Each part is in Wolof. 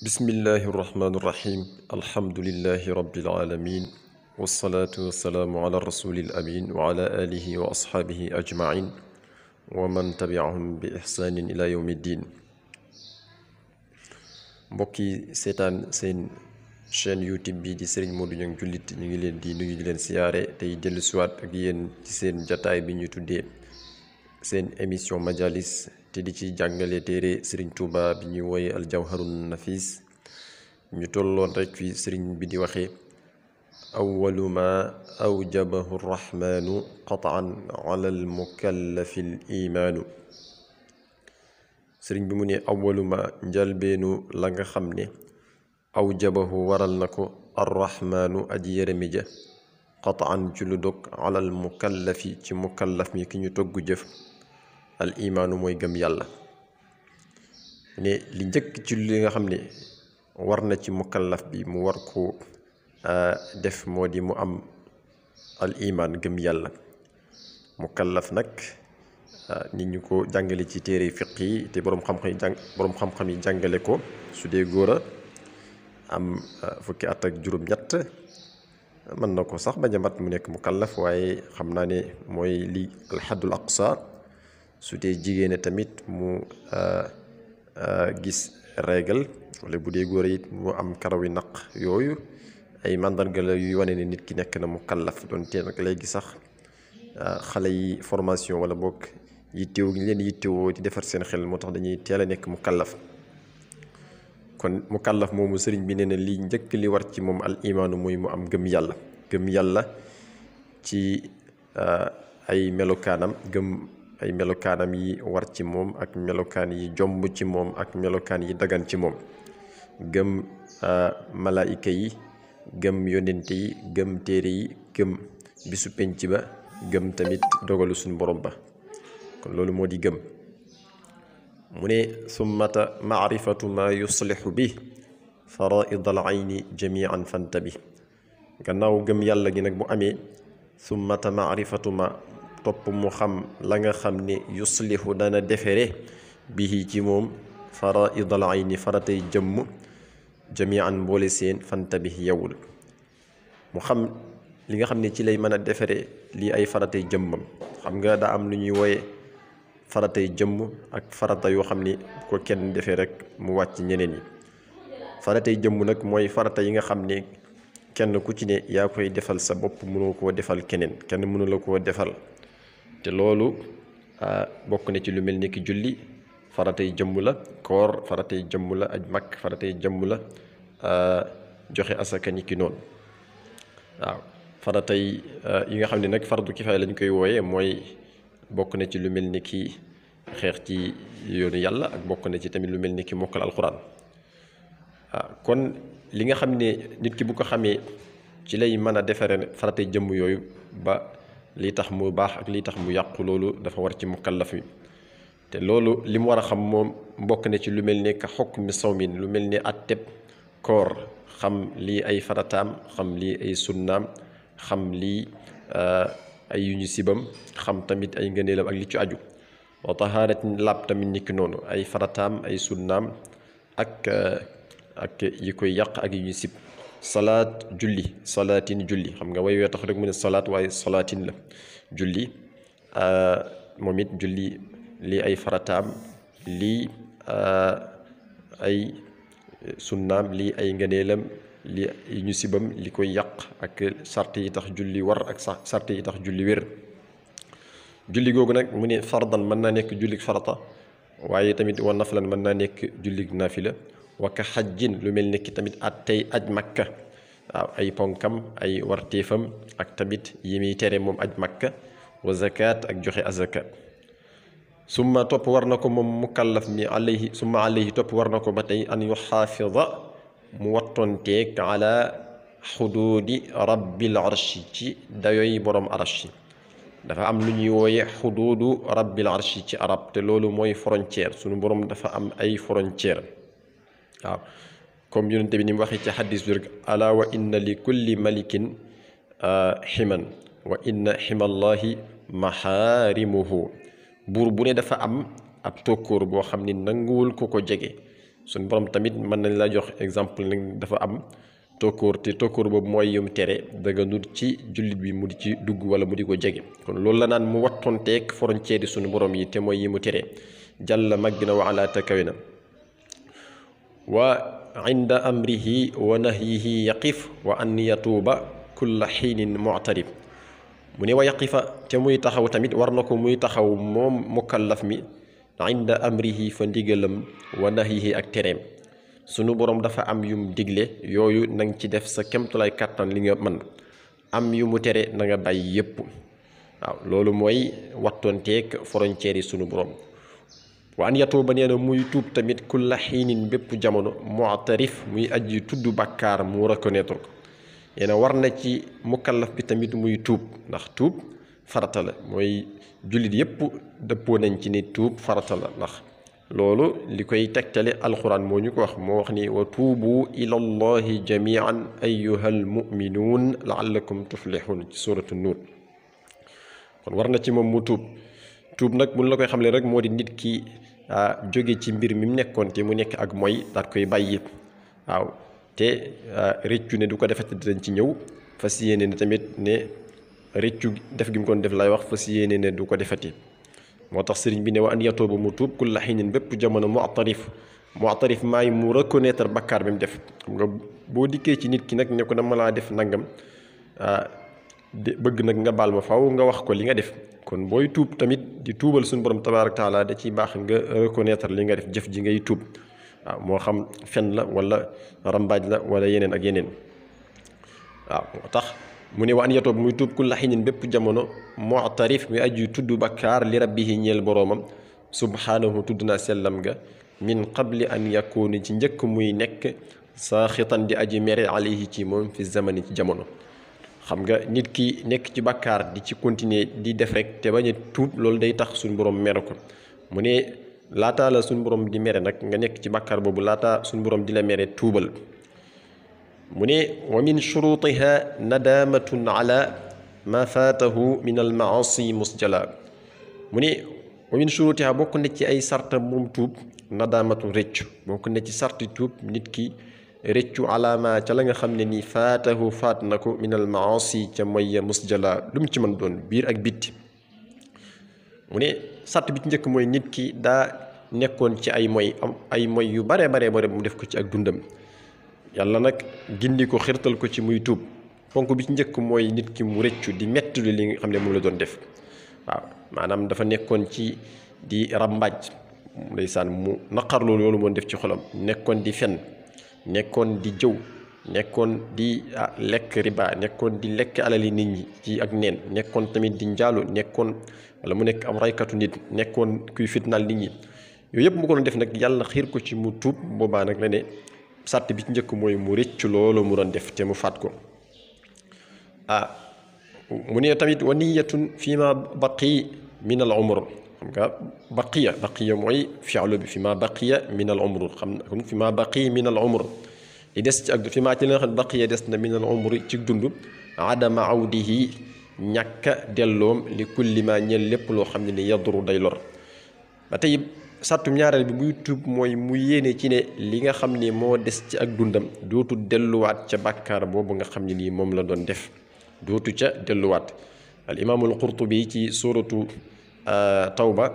bismillahi irrahmani irrahim alhamdulilahi rabilalamin walsalaatu wassalaamu ala rasulil amin wa ala alihi wa asxaabihi ajmain wa man tabiahum bi ixsaanin ila yawmi ddin. mbokki seetaan seen chaîne youtube bi di Serigne Modou Niang Jullit ñu ngi leen di nuyu di leen siyaare tey dellu siwaat ak yéen ci seen jataay bi ñu tuddee seen émission majalis te di ci jàngale téere Serigne Touba bi ñuy wooye aljawharun nafis. ñu tolloon rekk fi Serigne bi di waxee awalu ma awjabahu rrahmanu qataan ala almukallafi l imaanu. Serigne bi mu ne awalu ma njalbeenu la nga xam ne awjabahu waral na ko arrahmaanu aji yërëmi ja qataan ci lu dog ala almukallafi ci mukallaf mi ki ñu togg jëf al imaanu mooy gëm yàlla. ne li njëkk ci li nga xam ne war na ci mukallaf bi mu war ko def moo di mu am al imaan gëm yàlla. mukallaf nag nit ñu ko jàngale ci téere fiq yi te boroom xam-xam yi jàngale ko su dee góor a am fukki at ak juróom-ñett mën na ko sax bañ a mat mu nekk mukallaf, waaye xam naa ne mooy li alxaddul aqsa. su dee jigéen tamit mu gis règle, wala bu dee góor it mu am karawi naq, yooyu ay màndarga la yuy wane ne nit ki nekk na mukallaf. doon tee nag léegi sax xale yi formation wala boog yittewu gi leen yittewoo di defar seen xel moo tax dañuy teel a nekk mukallaf. kon mukallaf moomu sëriñ bi nee na li njëkk li war ci moom al imaanu mooy mu am gëm yàlla. gëm yàlla ci ay melokaanam, gëm ay melokaanam yi war ci moom ak melokaan yi jomb ci moom ak melokaan yi dagan ci moom. gëm malaayika yi, gëm yonente yi, gëm téere yi, gëm bisu penc ba, gëm tamit dogalu suñu borom ba. kon loolu moo di gëm. mu ne summata maarifatu ma yuslixu bi faraid al ayni jamian fantabi. gannaaw gëm yàlla gi nag bu amee summata maarifatu ma topp mu xam la nga xam ne yuslixu dana defere bihi ci moom faraid al ayni faratay jëmm jamian mboole seen fantabi yewul. mu xam li nga xam ne ci lay mën a defere lii ay faratay jëmmam. xam nga daa am lu ñuy wooye faratay jëmm ak farata yoo xam ni bu ko kenn defee rek mu wàcc ñeneen yi. faratay jëmm nag mooy farata yi nga xam ne kenn ku ci ne yaa koy defal sa bopp, mënoo koo defal keneen, kenn mënu la koo defal. te loolu bokk na ci lu mel ni ki julli faratay jëmm la, koor faratay jëmm la, aj makk faratay jëmm la, joxe asaka ni ki noonu. waaw faratay yi nga xam ne nag fardu kifaaya lañ koy wooye mooy bokk na ci lu mel ni ki xeex ci yoonu yàlla, ak bokk na ci tamit lu mel ni ki mokkal alxuraan. kon li nga xam ne nit ki bu ko xamee ci lay mën a defare faratay jëmm yooyu ba lii tax mu baax ak lii tax mu yàqu, loolu dafa war ci mukallaf mi. te loolu li mu war a xam moom bokk na ci lu mel ni ka xukmi sawmin, lu mel ni atteb koor, xam lii ay farataam, xam lii ay sunnaam, xam lii ay yu ñu sibam, xam tamit ay ngëneelam ak li ci aju. wa tahaaratin laab tamit niki noonu, ay farataam, ay sunnaam ak yi koy yàq ak yi ñu sib. salaat julli, salaatin julli, xam nga way wee tax rek mu ne salaat, waaye salaatin la. julli moom it julli lii ay farataam, lii ay sunnaam, lii ay ngëneelam, lii ay ñu sibam, li koy yàq ak sart yi tax julli war ak sart yi tax julli wér. julli googu nag mu ne fardan mën naa nekk jullik farata, waaye tamit wa naflan mën naa nekk jullik naafila. wa ka xajjin, lu mel ni ki tamit at tey aj makka, waaw ay ponkam, ay warteefam, ak tamit yi muy tere moom aj makka. wa zakat, ak joxe azaka. summa topp war na ko moom mukallaf mi alayhi, summa alayhi topp war na ko ba tey an yuxaafida mu wattonteeg ala xuduudi rabbil arshi, ci dayoy borom arshi. dafa am lu ñuy wooye xuduudu rabbil arshi ci arab, te loolu mooy frontière. sunu borom dafa am ay frontière. waaw comme yonente bi ni mu waxee ci xaddis bi rek, ala wa inna li kulli malikin ximan wa inna ximallahi maxaarimuhu. buur bu ne dafa am ab tokkóor boo xam ni nanguwul ko ko jege, suñ borom tamit mën nañ la jox exemple nag dafa am tokkoor te tokkoor boobu mooy yum tere daga nut ci jullit bi mu di ci dugg wala mu di ko jege kon loolu la naan mu wattonteeg frontière yi suñu borom yi te mooy yi mu tere jàlla màgg na wa ala takawe na wa inda amrihi wa nahyihi yaqif wa an yatuuba kulla xiinin mu'tarib mu ne wa yaqifa te muy taxaw tamit war na ko muy taxaw moom mukallaf mi inda amrihi fa ndigalam wa nahyihi ak tereem sunu borom dafa am yum digle yooyu na nga ci def sa kemtulaay kàttan li nga mën am yu mu tere na nga bàyyi yépp waaw loolu mooy wattonteeg frontière yi sunu borom wa an yatuuba nee na muy tuub tamit kulla xiinin bépp jamono mu'tarif muy aji tudd bàkkaar mu reconnaître ko nee na war na ci mukallaf bi tamit muy tuub ndax tuub farata la mooy jullit yépp dëppoo nañ ci ni tuub farata la ndax loolu li koy tegtale alquran moo ñu ko wax moo wax ni wa tuubu ila allahi jamian ayyuha almuminuun laallakum tuflixuun ci suratu nuur kon war na ci moom mu tuub nag mun la koy xamle rek moo di nit ki jóge ci mbir mi mu nekkoon te mu nekk ak mooy daat koy bàyyi waaw te réccu ne du ko defete dañ ci ñëw fas yéene ne tamit ne réccu def gi mu kon def lay wax fas yéene ne du ko defati moo tax sëriñ bi ne wa an yatooba mu tuub kulla xiinin bépp jamono mu'tarif maay mu reconnaître bakkaar bi mu def xam nga boo dikkee ci nit ki nag ne ko dama laa def nangam bëgg nag nga baal ma faw nga wax ko li nga def kon booy tuub tamit di tuubal suñu borom tabaaraka taala da ciy baax nga reconnaître li nga def jëf ji ngay tuub waaw moo xam fen la wala rambaaj la wala yeneen ak yeneen waaw moo tax mu ne wa an yatoob muy tuub kulla xiinin bépp jamono mu'tarif muy aju tudd bakkaar li rabbihi ñeel boroomam subhaanahu tudd naa sellam ga min qabli an yakuni ci njëkk muy nekk saaxitan di aji mere alayhi ci moom fi zamani ci jamono xam nga nit ki nekk ci bakkaar di ci continuer di def rek te bañ a tuub loolu day tax suñu borom mere ko mu ne laataa la suñu borom di mere nag nga nekk ci bakkaar boobu laataa suñu borom di la mere tuubal mu ne wa min shurutiha nadamatun ala ma faatahu min al maasi musjala mu ne wa min shurutiha bokk na ci ay sarta moom tuub nadamatu rëccu bokk na ci sarti tuub nit ki rëccu alaama ca la nga xam ne ni faatahu faat na ko min al maasi ca moy musjala lu mu ci mën doon biir ak bitti mu ne sart bi ci njëkk mooy nit ki daa nekkoon ci ay moy yu bare mu def ko ci ak dundam yàlla nag gindi ko xirtal ko ci muy tuub ponk bi ci njëkk mooy nit ki mu rëccu di metti li nga xam ne moom la doon def waaw maanaam dafa nekkoon ci di rambaaj ndeysaan mu naqar loolu moo def ci xolam nekkoon di fen nekkoon di jëw nekkoon di lekk riba nekkoon di lekk alali nit ñi ci ak neen nekkoon tamit di njaalu nekkoon wala mu nekk am raykatu nit nekkoon kuy fitnaal nit ñi yooyu yëpp mu ko doon def nag yàlla xiir ko ci mu tuub boobaa nag la ne sàtt bi ci njëkk mooy mu rëccu loolu mu doon def te mu faat ko mu ne tamit wa niyatun fi ma baqi min al umr xam nga baqiya mooy fi'lu bi fi ma baqiya min al umr xam na fi ma baqi min al umr li des ci ak fi ma ci li nga xam baqiya des na min al umr ci dund adama awdihi ñàkka delloom li kulli ma ñeel lépp loo xam ne ni yaduru day lor ba tey sàttum ñaareel bi buy tuub mooy mu yéene ci ne li nga xam ne moo des ci ak dundam dootu delluwaat ca bàkkaar boobu nga xam ne nii moom la doon def dootu ca delluwaat al imaamul qurtubi ci suratu tawba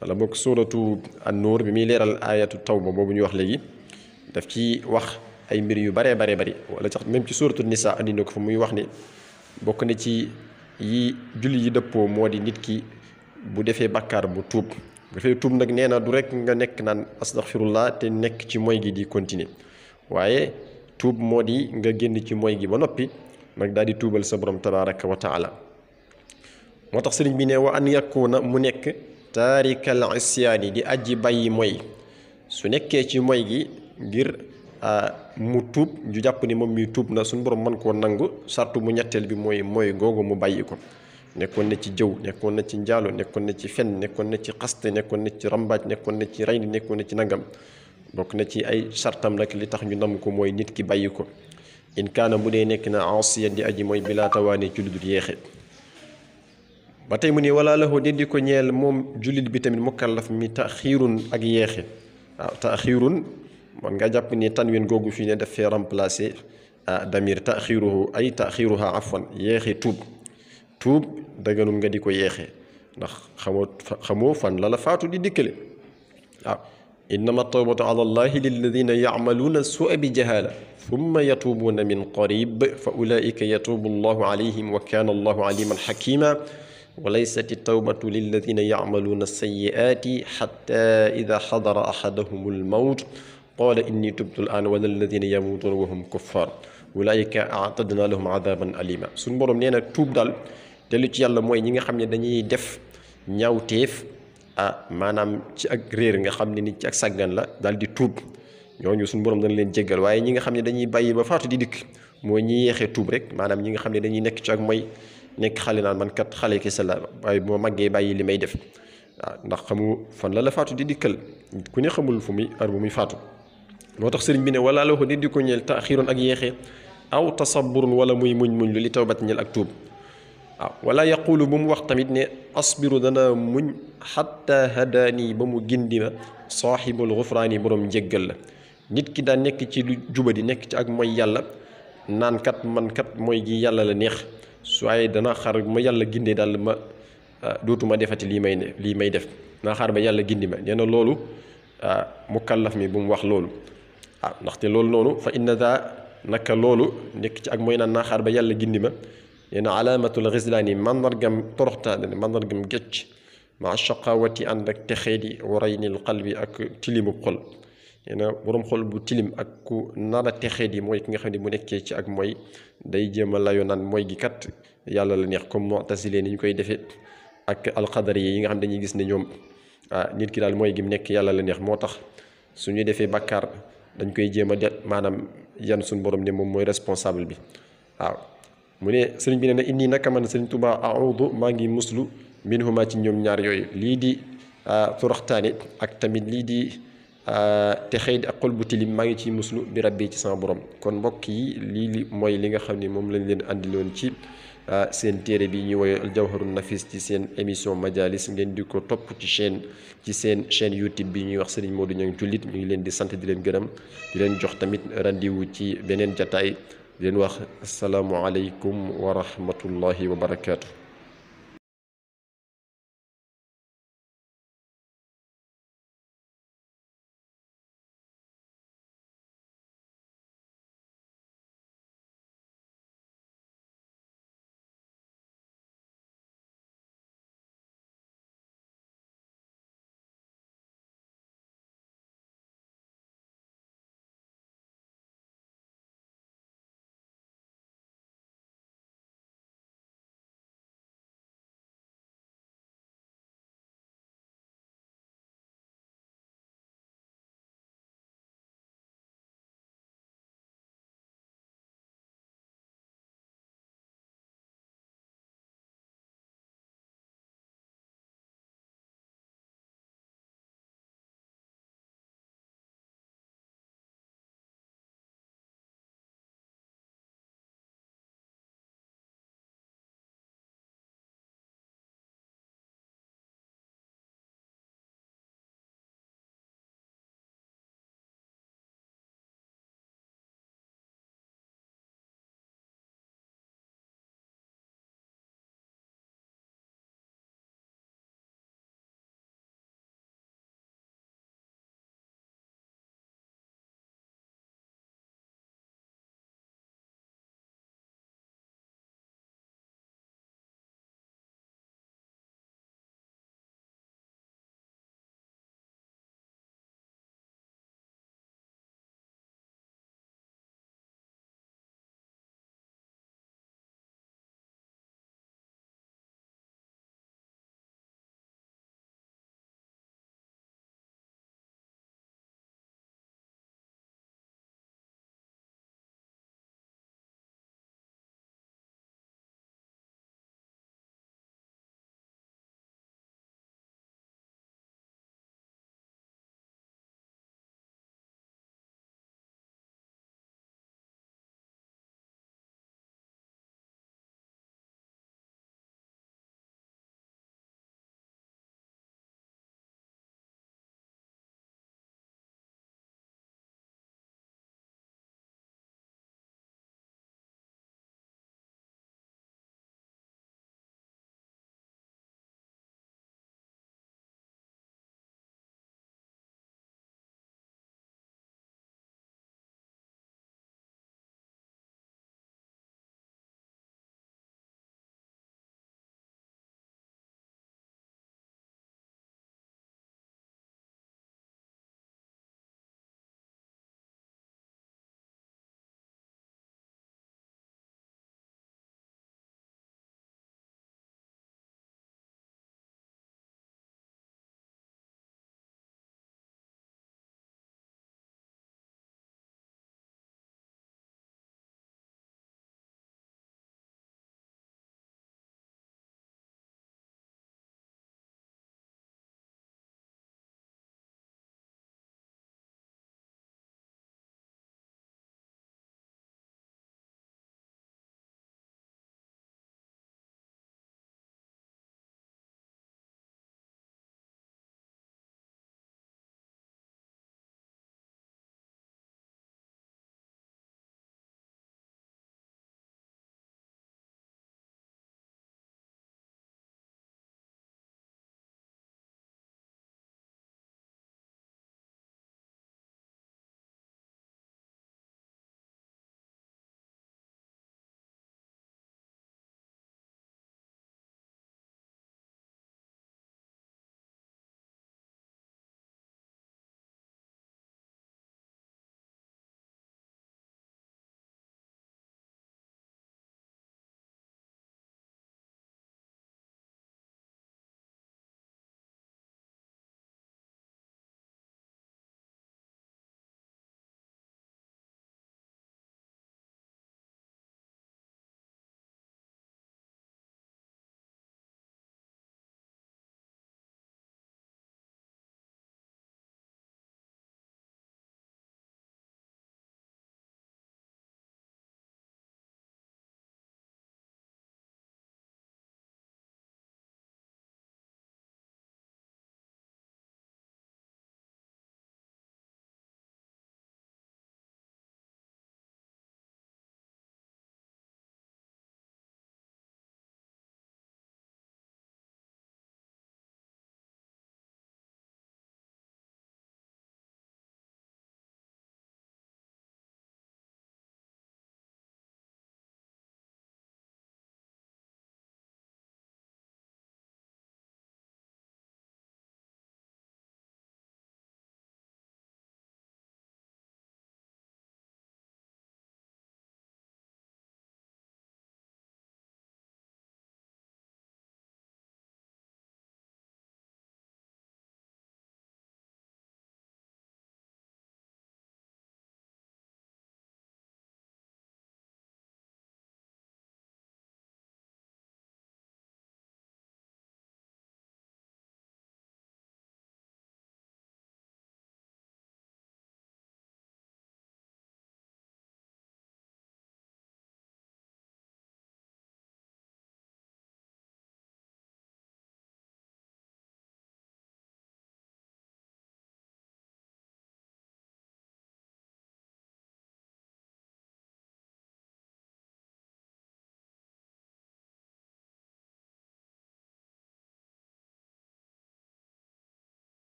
wala boog suratu an-nuur bi muy leeral ayatu tawba boobu ñuy wax léegi daf ci wax ay mbir yu bare bari wala sax même ci suratu nisa andi na ko fa muy wax ni bokk na ci yi julli yi dëppoo moo di nit ki bu defee bàkkaar bu tuub dafay tuub nag nee na du rek nga nekk naan astaghfirullah te nekk ci moy gi di continuer waaye tuub moo di nga génn ci moy gi ba noppi nag daal di tuubal sa borom tabaraka wa taala moo tax sëriñ bi ne wa an yakuna mu nekk taarikal isyaani di aji bàyyi moy su nekkee ci moy gi ngir mu tuub ñu jàpp ni moom mi tuub na suñu borom mën koo nangu sartu mu ñetteel bi mooy googu mu bàyyi ko nekkoon na ci jëw nekkoon na ci njaalo nekkoon na ci fen nekkoon na ci xaste nekkoon na ci rambaaj nekkoon na ci reyni nekkoon na ci nangam bokk na ci ay sartam nag li tax ñu nam ko mooy nit ki bàyyi ko in kaana bu dee nekk na asiyan di aji mooy bilaa tawaane ci lu dul yeexe ba tey mu ne wala lahu di ko ñeel moom jullit bi tamit mukallaf mi taxiirun ak yeexe waaw taxiirun man nga jàpp ni tanwin googu fii ne daf fee remplacer damir taxiruhu ay taxiruha afwan yeexe tuub daganul nga di ko yeexe ndax xamoo fan la faatu di dikkale waaw innama tawbatu ala allahi lilladina yacmaluuna sua bi jahala thumma yatuubuuna min qarib fa ulaika yatuubu allahu alayhim wa kana allahu aliman xakima wa laysat tawbatu lilladina yacmaluuna sayi'aati xatta ida xadara axadahum almawt qaala inni tubtu al-aan wala alladina yamuutuuna wa hum kuffar ulaika a'tadna lahum adaban alima suñ boroom nee na tuub daal dellu ci yàlla mooy ñi nga xam ne dañuy def ñaawteef maanaam ci ak réer nga xam ne nit ci ak sàggan la daal di tuub ñooñu suñu borom dana leen jéggal waaye ñi nga xam ne dañuy bàyyi ba faatu di dikk mooy ñi yeexee tuub rek maanaam ñi nga xam ne dañuy nekk ci ak mooy nekk xale naan man kat xale kese la waaye bu ma màggee bàyyi li may def waaw ndax xamu fan la faatu di dikkal ku ne xamul fu muy bu muy faatu moo tax sëriñ bi ne wala la ko nit di ko ñeel taaxiroon ak yeexee aw tasaburun wala muy muñ lu li tawbat ñeel ak tuub waaw wala yaqulu bu mu wax tamit ne asbiru dana muñ xatta hadaani ba mu gindi ma saaxibul gufraani borom njéggal la nit ki daa nekk ci lu jubadi nekk ci ak mooy yàlla naan kat man kat mooy gi yàlla la neex su waaye dana xaar ma yàlla gindee daal ma dootuma defati lii may def naa xaar ba yàlla gindi ma nee na loolu mukallaf mi bu mu wax loolu ndaxte loolu noonu fa inna daa naka loolu nekk ci ak mooy naan naa xaar ba yàlla gindi ma nee na alaamatul xislaani mandargam toroxtaane mandargam gécc ma shaqawati ànd ak texeedi waraynil qalbi ak tilimub xol nee na boroom xol bu tilim ak ku nar a texeedi mooy ki nga xam ne bu nekkee ci ak mooy day jéem a layoo naan mooy gi kat yàlla la neex comme mu'tazile ni ñu koy defee ak alqadari yi nga xam dañuy gis ne ñoom nit ki daal mooy gi mu nekk yàlla la neex moo tax su ñu defee bàkkaar dañ koy jéem a maanaam yan suñu borom ne moom mooy responsable bi waaw mu ne sëriñ bi ne na inni naka man sëriñ Tuubaa a'uudu maa ngi muslu minhuma ci ñoom ñaar yooyu lii di toroxtaane ak tamit lii di texey di ak xol bu tilim maa ngi ciy muslu bi rabbi ci sama borom kon mbokk yi lii mooy li nga xam ne moom lañ leen andiloon ci seen téere bi ñuy woowee aljawharun nafis ci seen émission majalis ngeen di ko topp ci seen chaîne YouTube bi ñuy wax Serigne Modou Niang Jullit ñu ngi leen di sant di leen gërëm di leen jox tamit rendez-vous ci beneen jataay di leen wax asalaamualeykum wa rahmatullahi wa barakaatu.